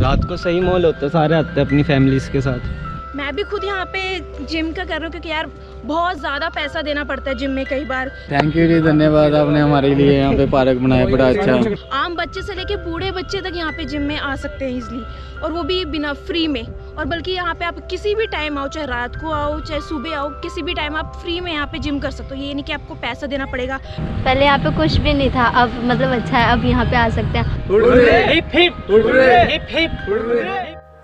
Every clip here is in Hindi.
रात को सही माहौल होता है, सारे आते हैं अपनी फैमिलीज के साथ। मैं भी खुद यहाँ पे जिम का कर रही हूँ क्योंकि यार बहुत ज़्यादा पैसा देना पड़ता है जिम में कई बार। थैंक यू जी, धन्यवाद आपने हमारे लिए यहाँ पे पार्क बनाया, बड़ा अच्छा। आम बच्चे से लेके बूढ़े बच्चे तक यहाँ पे जिम में आ सकते हैं इजली, और वो भी बिना फ्री में। और बल्कि यहाँ पे आप किसी भी टाइम आओ, चाहे रात को आओ चाहे सुबह आओ, किसी भी टाइम आप फ्री में यहाँ पे जिम कर सकते हो। ये नहीं कि आपको पैसा देना पड़ेगा। पहले यहाँ पे कुछ भी नहीं था, अब मतलब अच्छा है, अब यहाँ पे आ सकते हैं।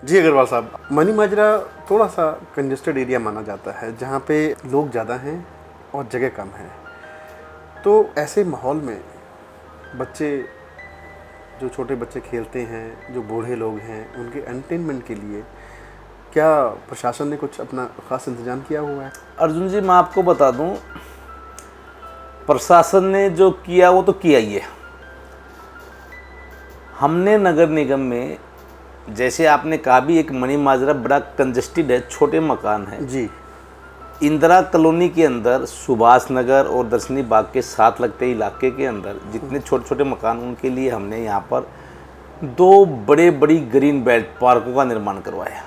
जी अग्रवाल साहब, मनी माजरा थोड़ा सा कंजेस्टेड एरिया माना जाता है जहाँ पे लोग ज़्यादा हैं और जगह कम है। तो ऐसे माहौल में बच्चे, जो छोटे बच्चे खेलते हैं, जो बूढ़े लोग हैं, उनके एंटरटेनमेंट के लिए क्या प्रशासन ने कुछ अपना ख़ास इंतजाम किया हुआ है? अर्जुन जी, मैं आपको बता दूं, प्रशासन ने जो किया वो तो किया ही है। हमने नगर निगम में, जैसे आपने कहा भी, एक मनी माजरा बड़ा कंजस्टेड है, छोटे मकान है जी। इंदिरा कॉलोनी के अंदर, सुभाष नगर और दर्शनी बाग के साथ लगते इलाके के अंदर जितने छोटे छोटे मकान, उनके लिए हमने यहाँ पर 2 बड़ी ग्रीन बेल्ट पार्कों का निर्माण करवाया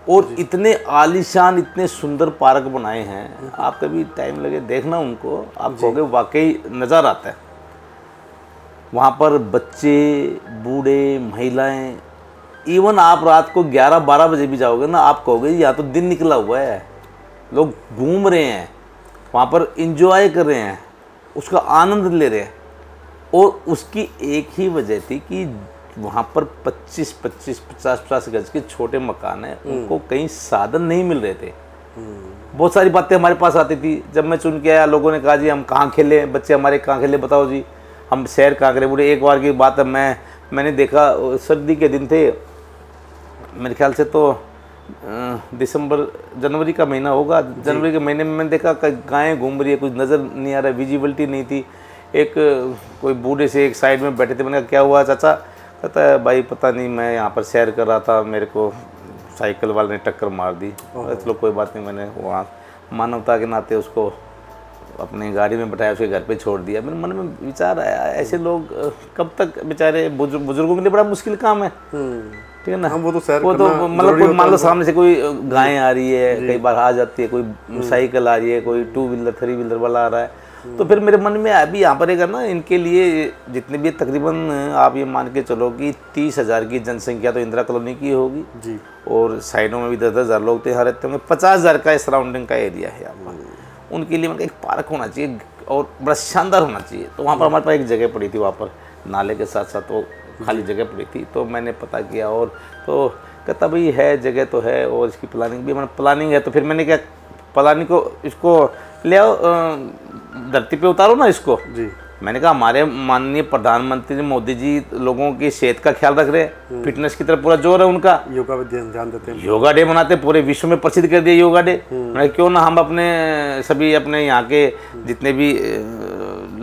और इतने आलीशान, इतने सुंदर पार्क बनाए हैं। आप कभी टाइम लगे देखना उनको, आप कहोगे वाकई नज़ारा आता है। वहाँ पर बच्चे, बूढ़े, महिलाएं, इवन आप रात को 11-12 बजे भी जाओगे ना, आप कहोगे यहाँ तो दिन निकला हुआ है, लोग घूम रहे हैं, वहाँ पर इंजॉय कर रहे हैं, उसका आनंद ले रहे हैं। और उसकी एक ही वजह थी कि वहाँ पर 25-25, 50-50 गज के छोटे मकान हैं, उनको कहीं साधन नहीं मिल रहे थे। बहुत सारी बातें हमारे पास आती थी। जब मैं चुन के आया, लोगों ने कहा जी हम कहाँ खेलें, बच्चे हमारे कहाँ खेले, बताओ जी, हम सैर कहाँ करें। बोले, एक बार की बात है, मैंने देखा, सर्दी के दिन थे, मेरे ख्याल से तो जनवरी का महीना होगा। जनवरी के महीने में मैंने देखा गायें घूम रही है, कुछ नज़र नहीं आ रहा, विजिबिलिटी नहीं थी। एक कोई बूढ़े से एक साइड में बैठे थे। मैंने कहा क्या हुआ चाचा? कहता है भाई पता नहीं, मैं यहाँ पर सैर कर रहा था, मेरे को साइकिल वाले ने टक्कर मार दी। चलो कोई बात नहीं, मैंने वहाँ मानवता के नाते उसको अपनी गाड़ी में बैठाया, उसके घर पे छोड़ दिया। मेरे मन में विचार आया, ऐसे लोग कब तक, बेचारे बुजुर्गों के लिए बड़ा मुश्किल काम है, ठीक है ना। वो तो मतलब कोई मान लो सामने से कोई गाय आ रही है, कई बार आ जाती है, कोई साइकिल आ रही है, कोई 2 व्हीलर 3 व्हीलर वाला आ रहा है। तो फिर मेरे मन में अभी यहाँ पर एक ना, इनके लिए जितने भी तकरीबन आप ये मान के चलो कि 30,000 की जनसंख्या तो इंदिरा कॉलोनी की होगी जी, और साइडों में भी 10,000 लोग तो यहाँ रहते होंगे। 50,000 का सराउंडिंग का एरिया है यहाँ पर। उनके लिए मतलब एक पार्क होना चाहिए और बड़ा शानदार होना चाहिए। तो वहाँ पर हमारे पास एक जगह पड़ी थी, वहाँ पर नाले के साथ साथ वो खाली जगह पड़ी थी। तो मैंने पता किया और तो कहता भाई है, जगह तो है और इसकी प्लानिंग भी, मैंने प्लानिंग है। तो फिर मैंने क्या, प्लानिंग को इसको ले आओ, धरती पे उतारो ना इसको जी। मैंने कहा हमारे माननीय प्रधानमंत्री मोदी जी लोगों की सेहत का ख्याल रख रहे हैं, फिटनेस की तरफ पूरा जोर है उनका, योगा पे ध्यान देते हैं, योगा डे मनाते हैं, पूरे विश्व में प्रसिद्ध कर दिया योगा डे। मैंने क्यों ना हम अपने सभी अपने यहाँ के जितने भी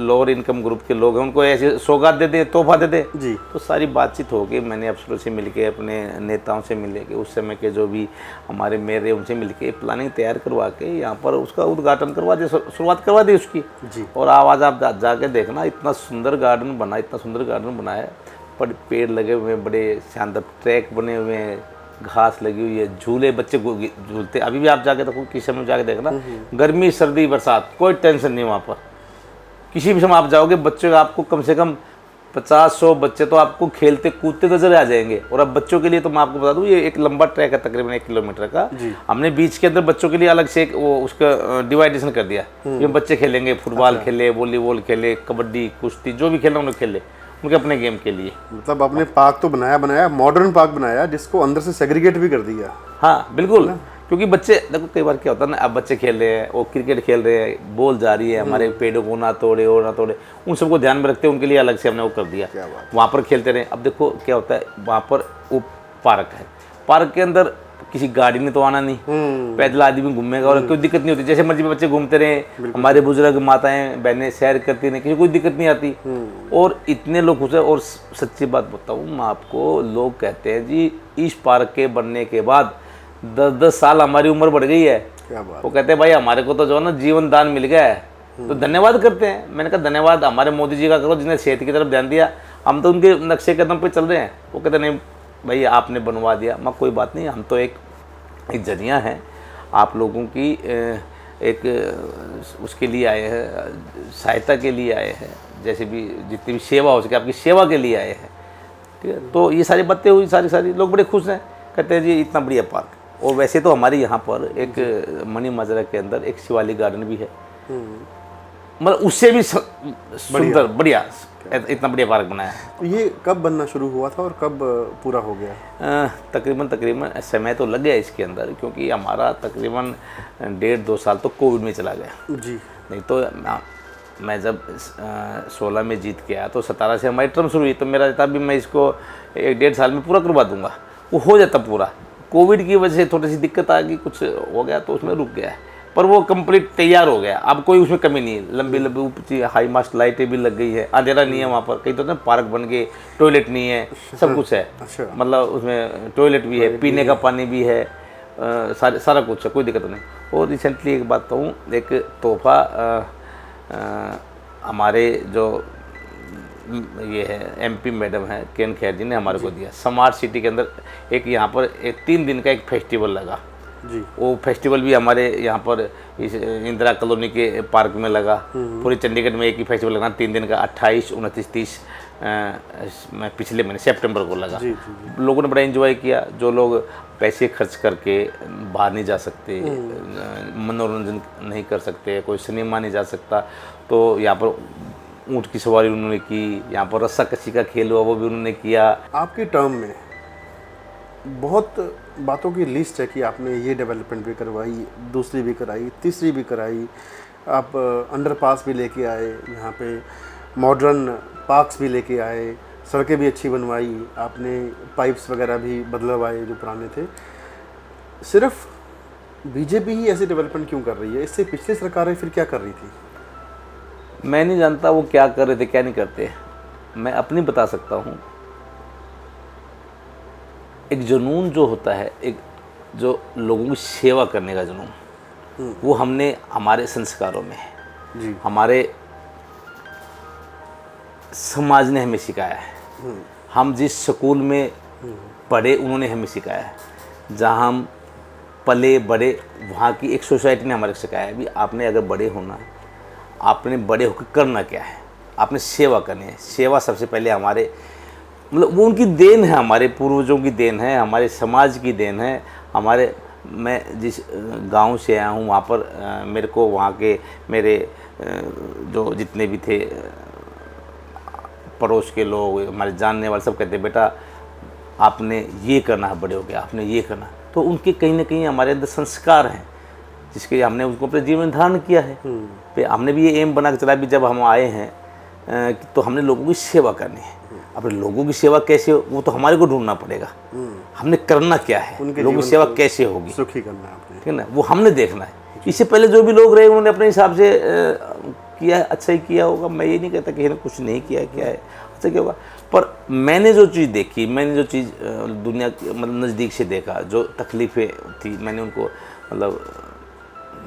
लोअर इनकम ग्रुप के लोग हैं उनको ऐसे सौगात दे दें, तोहफा दे दें जी। तो सारी बातचीत हो गई, मैंने अफसरों से मिलके, अपने नेताओं से मिले के, उस समय के जो भी हमारे मेयर है उनसे मिलके प्लानिंग तैयार करवा के यहाँ पर उसका उद्घाटन करवा दिया, शुरुआत करवा दी उसकी जी। और आवाज़ आप जाके देखना, इतना सुंदर गार्डन बना, इतना सुंदर गार्डन बनाया, पेड़ लगे हुए हैं, बड़े शानदार ट्रैक बने हुए हैं, घास लगी हुई है, झूले बच्चे झूलते। अभी भी आप जाके देखो, किसी समय जाके देखना, गर्मी सर्दी बरसात कोई टेंशन नहीं। वहाँ पर किसी भी समय आप जाओगे, बच्चों का आपको कम से कम 50-100 बच्चे तो आपको खेलते कूदते नजर आ जाएंगे। और अब बच्चों के लिए तो मैं आपको बता दूं, ये एक लंबा ट्रैक है, तकरीबन 1 किलोमीटर का। हमने बीच के अंदर बच्चों के लिए अलग से वो उसका डिवाइडेशन कर दिया, ये बच्चे खेलेंगे, फुटबॉल खेले, वॉलीबॉल खेले, कबड्डी, कुश्ती, जो भी खेलना उन्हें खेले, उनके अपने गेम के लिए। मतलब आपने पार्क तो बनाया, मॉडर्न पार्क बनाया जिसको अंदर से सेग्रीगेट भी कर दिया। हाँ बिल्कुल, क्योंकि बच्चे देखो, कई बार क्या होता है ना, अब बच्चे खेल रहे हैं, वो क्रिकेट खेल रहे हैं, बॉल जा रही है, हमारे पेड़ों को ना तोड़े और ना तोड़े, उन सबको ध्यान में रखते हैं, उनके लिए अलग से हमने वो कर दिया, वहाँ पर खेलते रहे। अब देखो क्या होता है, वहाँ पर वो पार्क है, पार्क के अंदर किसी गाड़ी ने तो आना नहीं, पैदल आदमी घूमेगा और कोई दिक्कत नहीं होती, जैसे मर्जी बच्चे घूमते रहे, हमारे बुजुर्ग माताएं बहनें सैर करती रहे, किसी कोई दिक्कत नहीं आती। और इतने लोग खुश हैं। और सच्ची बात बताऊँ मैं आपको, लोग कहते हैं जी इस पार्क के बनने के बाद 10-10 साल हमारी उम्र बढ़ गई है। क्या बात। वो कहते हैं भाई हमारे को तो जो है ना जीवन दान मिल गया है, तो धन्यवाद करते हैं। मैंने कहा धन्यवाद हमारे मोदी जी का करो जिन्हें सेहत की तरफ ध्यान दिया, हम तो उनके नक्शे कदम पे चल रहे हैं। वो कहते नहीं, भाई आपने बनवा दिया, मैं कोई बात नहीं, हम तो एक जरिया हैं आप लोगों की एक उसके लिए आए हैं, सहायता के लिए आए हैं, जैसे भी जितनी भी सेवा हो सके आपकी सेवा के लिए आए हैं, ठीक है। तो ये सारी बातें हुई, सारी लोग बड़े खुश हैं, कहते हैं जी इतना बढ़िया पार्क। और वैसे तो हमारे यहाँ पर एक मनी माजरा के अंदर एक शिवालिक गार्डन भी है, मतलब उससे भी सुंदर बढ़िया इतना बढ़िया पार्क बनाया है। तो ये कब बनना शुरू हुआ था और कब पूरा हो गया? तकरीबन समय तो लग गया इसके अंदर, क्योंकि हमारा तकरीबन 1.5-2 साल तो कोविड में चला गया जी। नहीं तो मैं जब 16 में जीत के आया तो 17 से हमारी टर्म शुरू हुई, तो मेरा था भी मैं इसको 1-1.5 साल में पूरा करवा दूंगा, वो हो जाता पूरा। कोविड की वजह से थोड़ी सी दिक्कत आ गई, कुछ हो गया तो उसमें रुक गया है, पर वो कंप्लीट तैयार हो गया, अब कोई उसमें कमी नहीं है। लंबी ऊंची हाई मास्ट लाइटें भी लग गई है, अंधेरा नहीं है वहाँ पर, कहीं तो ना पार्क बन गए, टॉयलेट नहीं है, सब कुछ है, मतलब उसमें टॉयलेट भी है, पीने का पानी भी है, सारा कुछ है, कोई दिक्कत नहीं। और रिसेंटली एक बात कहूँ, एक तोहफा हमारे जो ये है MP मैडम है केन खैर जी ने हमारे को दिया। स्मार्ट सिटी के अंदर एक यहाँ पर एक 3 दिन का एक फेस्टिवल लगा जी। वो फेस्टिवल भी हमारे यहाँ पर इस इंदिरा कॉलोनी के पार्क में लगा। पूरे चंडीगढ़ में एक ही फेस्टिवल लगा 3 दिन का, 28, 29, 30 में पिछले महीने सितंबर को लगा। जी, जी। लोगों ने बड़ा एंजॉय किया। जो लोग पैसे खर्च करके बाहर नहीं जा सकते, मनोरंजन नहीं कर सकते, कोई सिनेमा नहीं जा सकता, तो यहाँ पर ऊँट की सवारी उन्होंने की, यहाँ पर रस्सा कच्ची का खेल हुआ वो भी उन्होंने किया। आपकी टर्म में बहुत बातों की लिस्ट है कि आपने ये डेवलपमेंट भी करवाई, दूसरी भी कराई, तीसरी भी कराई, आप अंडरपास भी लेके आए, यहाँ पे मॉडर्न पार्क्स भी लेके आए, सड़कें भी अच्छी बनवाई, आपने पाइप्स वगैरह भी बदलवाए जो पुराने थे। सिर्फ बीजेपी ही ऐसे डेवलपमेंट क्यों कर रही है? इससे पिछली सरकारें फिर क्या कर रही थी? मैं नहीं जानता वो क्या कर रहे थे क्या नहीं करते, मैं अपनी बता सकता हूँ। एक जुनून जो होता है, एक जो लोगों की सेवा करने का जुनून, वो हमने हमारे संस्कारों में है जी। हमारे समाज ने हमें सिखाया है। हम जिस स्कूल में पढ़े उन्होंने हमें सिखाया है, जहाँ हम पले बड़े वहाँ की एक सोसाइटी ने हमारे सिखाया है भी आपने अगर बड़े होना है, आपने बड़े होकर करना क्या है, आपने सेवा करनी है। सेवा सबसे पहले हमारे मतलब वो उनकी देन है, हमारे पूर्वजों की देन है, हमारे समाज की देन है। हमारे मैं जिस गांव से आया हूँ वहाँ पर मेरे को वहाँ के मेरे जो जितने भी थे पड़ोस के लोग, हमारे जानने वाले सब कहते बेटा आपने ये करना है, बड़े हो गया आपने ये करना। तो उनके कहीं ना कहीं हमारे अंदर संस्कार हैं जिसके लिए हमने उसको अपने जीवन धारण किया है। पे हमने भी ये एम बना के चला भी जब हम आए हैं तो हमने लोगों की सेवा करनी है। अपने लोगों की सेवा कैसे हो वो तो हमारे को ढूंढना पड़ेगा, हमने करना क्या है, लोगों की सेवा कैसे होगी, सुखी करना है आपने, ठीक है ना, वो हमने देखना है। इससे पहले जो भी लोग रहे उन्होंने अपने हिसाब से किया है, अच्छा ही किया होगा। मैं ये नहीं कहता कि इन्होंने कुछ नहीं किया, क्या है अच्छा क्या होगा। पर मैंने जो चीज़ देखी, मैंने जो चीज़ दुनिया मतलब नज़दीक से देखा, जो तकलीफ़ें थी मैंने उनको मतलब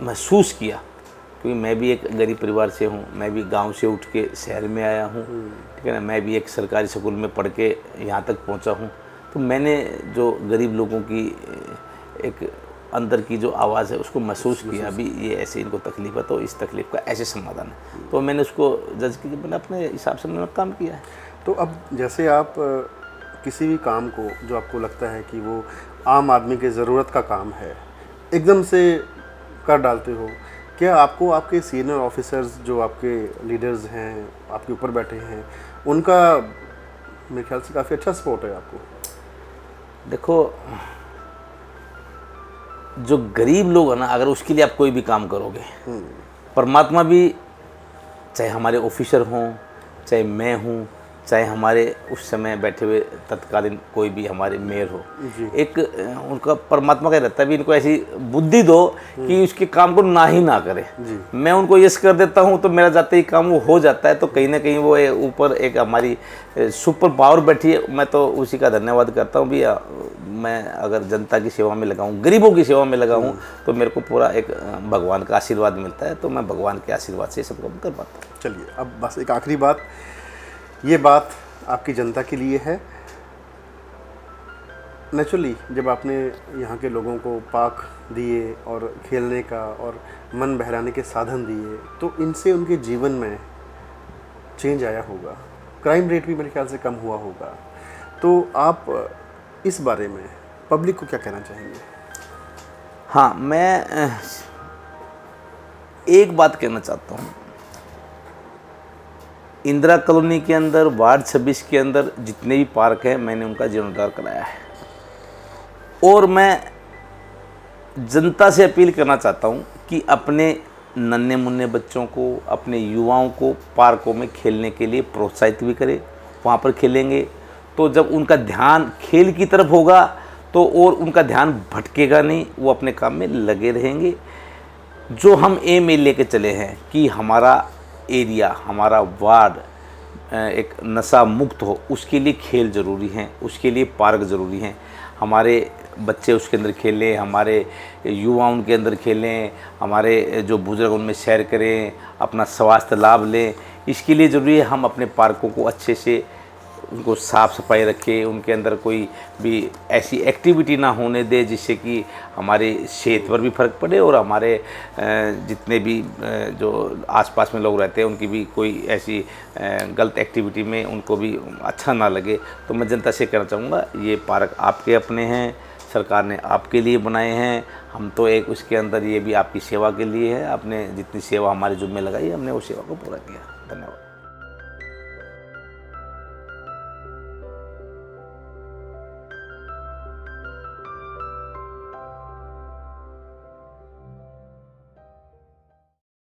महसूस किया, क्योंकि मैं भी एक गरीब परिवार से हूँ, मैं भी गांव से उठ के शहर में आया हूँ, ठीक है ना, मैं भी एक सरकारी स्कूल में पढ़ के यहाँ तक पहुँचा हूँ। तो मैंने जो गरीब लोगों की एक अंदर की जो आवाज़ है उसको महसूस किया, अभी ये ऐसे इनको तकलीफ है तो इस तकलीफ़ का ऐसे समाधान है। तो मैंने उसको जज की मैंने अपने हिसाब से मैंने काम किया है। तो अब जैसे आप किसी भी काम को जो आपको लगता है कि वो आम आदमी के ज़रूरत का काम है एकदम से कर डालते हो, क्या आपको आपके सीनियर ऑफिसर्स जो आपके लीडर्स हैं, आपके ऊपर बैठे हैं, उनका मेरे ख्याल से काफ़ी अच्छा सपोर्ट है आपको? देखो जो गरीब लोग हैं ना, अगर उसके लिए आप कोई भी काम करोगे, परमात्मा भी चाहे हमारे ऑफिसर हों, चाहे मैं हूँ, चाहे हमारे उस समय बैठे हुए तत्कालीन कोई भी हमारे मेयर हो, एक उनका परमात्मा का रहता है भी इनको ऐसी बुद्धि दो कि उसके काम को ना ही ना करे। मैं उनको यस कर देता हूँ तो मेरा जाते ही काम वो हो जाता है। तो कहीं ना कहीं वो ऊपर एक हमारी सुपर पावर बैठी है, मैं तो उसी का धन्यवाद करता हूँ भी। मैं अगर जनता की सेवा में लगा हूँ, गरीबों की सेवा में लगा हूँ, तो मेरे को पूरा एक भगवान का आशीर्वाद मिलता है। तो मैं भगवान के आशीर्वाद से सब काम कर पाता हूँ। चलिए अब बस एक आखिरी बात, ये बात आपकी जनता के लिए है। नेचुरली जब आपने यहाँ के लोगों को पार्क दिए और खेलने का और मन बहलाने के साधन दिए, तो इनसे उनके जीवन में चेंज आया होगा, क्राइम रेट भी मेरे ख्याल से कम हुआ होगा। तो आप इस बारे में पब्लिक को क्या कहना चाहेंगे? हाँ, मैं एक बात कहना चाहता हूँ। इंदिरा कॉलोनी के अंदर वार्ड 26 के अंदर जितने भी पार्क हैं, मैंने उनका जीर्णोद्धार कराया है। और मैं जनता से अपील करना चाहता हूँ कि अपने नन्हे मुन्ने बच्चों को, अपने युवाओं को पार्कों में खेलने के लिए प्रोत्साहित भी करें। वहाँ पर खेलेंगे तो जब उनका ध्यान खेल की तरफ होगा तो और उनका ध्यान भटकेगा नहीं, वो अपने काम में लगे रहेंगे। जो हम एम लेके चले हैं कि हमारा एरिया, हमारा वार्ड एक नशा मुक्त हो, उसके लिए खेल ज़रूरी हैं, उसके लिए पार्क ज़रूरी हैं। हमारे बच्चे उसके अंदर खेलें, हमारे युवा उनके अंदर खेलें, हमारे जो बुज़ुर्ग उनमें सैर करें, अपना स्वास्थ्य लाभ लें। इसके लिए ज़रूरी है हम अपने पार्कों को अच्छे से उनको साफ़ सफाई रखें, उनके अंदर कोई भी ऐसी एक्टिविटी ना होने दे जिससे कि हमारे सेहत पर भी फ़र्क पड़े और हमारे जितने भी जो आसपास में लोग रहते हैं उनकी भी कोई ऐसी गलत एक्टिविटी में उनको भी अच्छा ना लगे। तो मैं जनता से कहना चाहूँगा, ये पार्क आपके अपने हैं, सरकार ने आपके लिए बनाए हैं। हम तो एक उसके अंदर ये भी आपकी सेवा के लिए है। आपने जितनी सेवा हमारे जुम्मे लगाई, हमने वो सेवा को पूरा किया। धन्यवाद।